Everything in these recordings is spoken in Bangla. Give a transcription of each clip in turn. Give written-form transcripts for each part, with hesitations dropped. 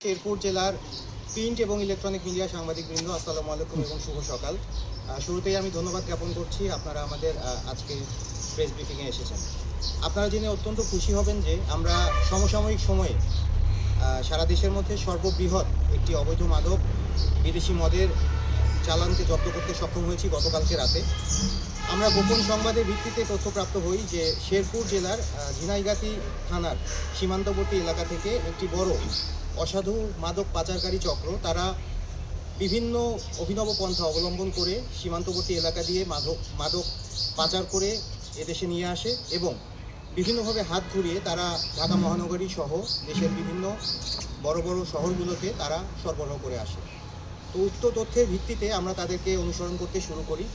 শেরপুর জেলার প্রিন্ট এবং ইলেকট্রনিক মিডিয়া সাংবাদিকবৃন্দ, আসসালামু আলাইকুম এবং শুভ সকাল। শুরুতেই আমি ধন্যবাদ জ্ঞাপন করছি আপনারা আমাদের আজকে প্রেস ব্রিফিংয়ে এসেছেন। আপনারা জেনে অত্যন্ত খুশি হবেন যে আমরা সমসাময়িক সময়ে সারা দেশের মধ্যে সর্ববৃহৎ একটি অবৈধ মাদক বিদেশি মদের চালানকে জব্দ করতে সক্ষম হয়েছি গতকালকে রাতে। আমরা গোপন সংবাদের ভিত্তিতে তথ্যপ্রাপ্ত হই যে শেরপুর জেলার ঝিনাইগাতি থানার সীমান্তবর্তী এলাকা থেকে একটি বড় অসাধু মাদক পাচারকারী চক্র তারা বিভিন্ন অভিনব পন্থা অবলম্বন করে সীমান্তবর্তী এলাকা দিয়ে মাদক পাচার করে এদেশে নিয়ে আসে এবং বিভিন্নভাবে হাত ঘুরিয়ে তারা ঢাকা মহানগরী সহ দেশের বিভিন্ন বড় বড় শহরগুলোতে তারা সরবরাহ করে আসে। তো উক্ত তথ্যের ভিত্তিতে আমরা তাদেরকে অনুসরণ করতে শুরু করি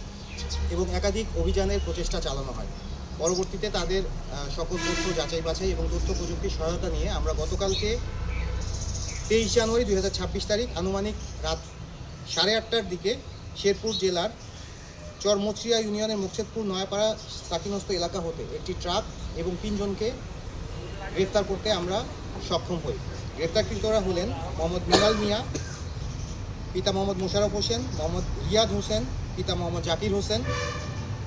এবং একাধিক অভিযানের প্রচেষ্টা চালানো হয়। পরবর্তীতে তাদের সকল তথ্য যাচাই বাছাই এবং তথ্য প্রযুক্তির সহায়তা নিয়ে আমরা গতকালকে 23 জানুয়ারি 2026 তারিখ আনুমানিক রাত 8:30টার দিকে শেরপুর জেলার চরমচরিয়া ইউনিয়নের মুকসেদপুর নয়াপাড়া সাকিনস্থ এলাকা হতে একটি ট্রাক এবং 3 জনকে গ্রেফতার করতে আমরা সক্ষম হই। গ্রেফতারকৃতরা হলেন মোহাম্মদ মিনাল মিয়া, পিতা মোহাম্মদ মোশাররফ হোসেন, মোহাম্মদ রিয়াদ হোসেন, পিতা মোহাম্মদ জাকির হোসেন,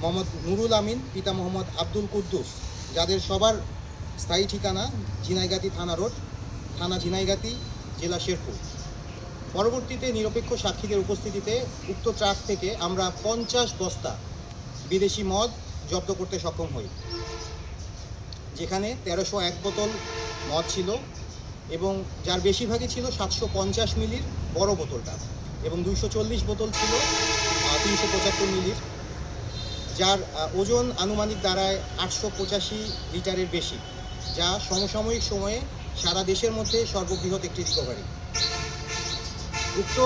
মোহাম্মদ নুরুল আমিন, পিতা মোহাম্মদ আব্দুল কুদ্দুস, যাদের সবার স্থায়ী ঠিকানা ঝিনাইগাতি থানা রোড, থানা ঝিনাইগাতি, জেলা শেরপুর। পরবর্তীতে নিরপেক্ষ সাক্ষীদের উপস্থিতিতে উক্ত ট্রাক থেকে আমরা 50 বস্তা বিদেশি মদ জব্দ করতে সক্ষম হই, যেখানে 1301 বোতল মদ ছিল এবং যার বেশিরভাগই ছিল 750 মিলির বড় বোতলটা এবং 240 বোতল ছিল 375 মিলির, যার ওজন আনুমানিক দাঁড়ায় 885 লিটারের বেশি, যা সমসাময়িক সময়ে সারা দেশের মধ্যে সর্ববৃহৎ একটি রিকভারি। উক্ত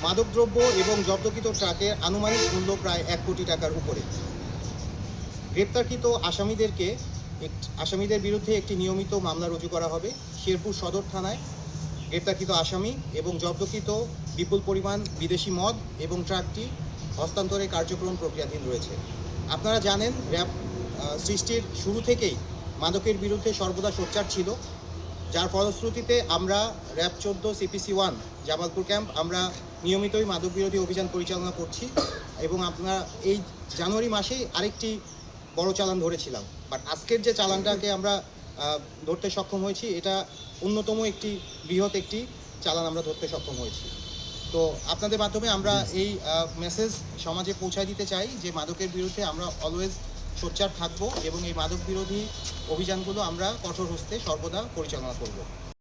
মাদকদ্রব্য এবং জব্দকৃত ট্রাকের আনুমানিক মূল্য প্রায় 1 কোটি টাকার উপরে। গ্রেপ্তারকৃত আসামিদের বিরুদ্ধে একটি নিয়মিত মামলা রুজু করা হবে শেরপুর সদর থানায়। গ্রেপ্তারকৃত আসামি এবং জব্দকৃত বিপুল পরিমাণ বিদেশি মদ এবং ট্রাকটি হস্তান্তরের কার্যক্রম প্রক্রিয়াধীন রয়েছে। আপনারা জানেন, র্যাব সৃষ্টির শুরু থেকেই মাদকের বিরুদ্ধে সর্বদা সোচ্চার ছিল, যার ফলশ্রুতিতে আমরা র্যাব 14 CPC 1 জামালপুর ক্যাম্প আমরা নিয়মিতই মাদক বিরোধী অভিযান পরিচালনা করছি এবং আপনারা এই জানুয়ারি মাসেই আরেকটি বড় চালান ধরেছিলাম। বাট আজকের যে চালানটাকে আমরা ধরতে সক্ষম হয়েছি, এটা অন্যতম একটি বৃহৎ একটি চালান আমরা ধরতে সক্ষম হয়েছি। তো আপনাদের মাধ্যমে আমরা এই মেসেজ সমাজে পৌঁছায় দিতে চাই যে মাদকের বিরুদ্ধে আমরা অলওয়েজ সোচ্চার থাকবো এবং এই মাদক বিরোধী অভিযানগুলো আমরা কঠোর হস্তে সর্বদা পরিচালনা করব।